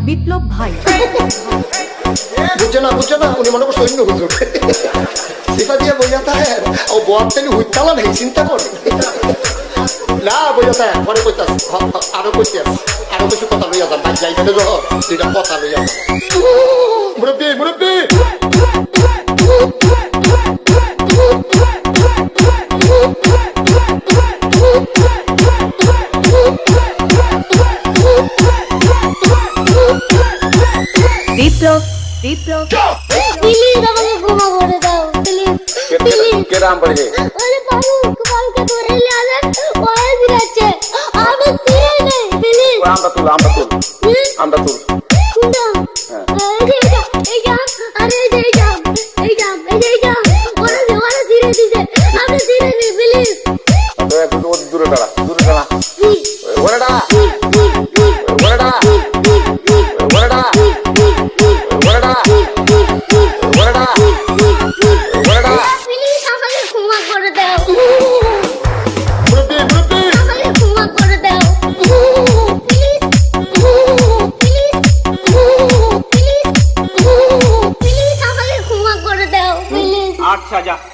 বিপ্লব ভাই বুঝছে না উনি মনে করছে অন্য হুজুর সিফা দিয়ে বইয়া থাকে ও বয়ার থেকে হুইতালা নেই চিন্তা করে না বইয়া থাকে পরে কইতাস আরো কইতে আরো কিছু কথা লইয়া যান ভাই যাইবে যখন দুইটা কথা লইয়া যান মুরব্বী বিপ্লব প্লিজ আমাকে ক্ষমা করে দাও প্লিজ কে নাম পড়ে আরে পালকে ধরে নিয়ে আসেন ওরে দিরাচ্ছে আমি চিনি নেই প্লিজ আমরা তুল কুন্ডা এই জাম আরে এই জাম ওরে ধীরে দিছে আমি চিনি নেই প্লিজ তো একটু দূরে দাঁড়া ওরে দাঁড়া আচ্ছা যা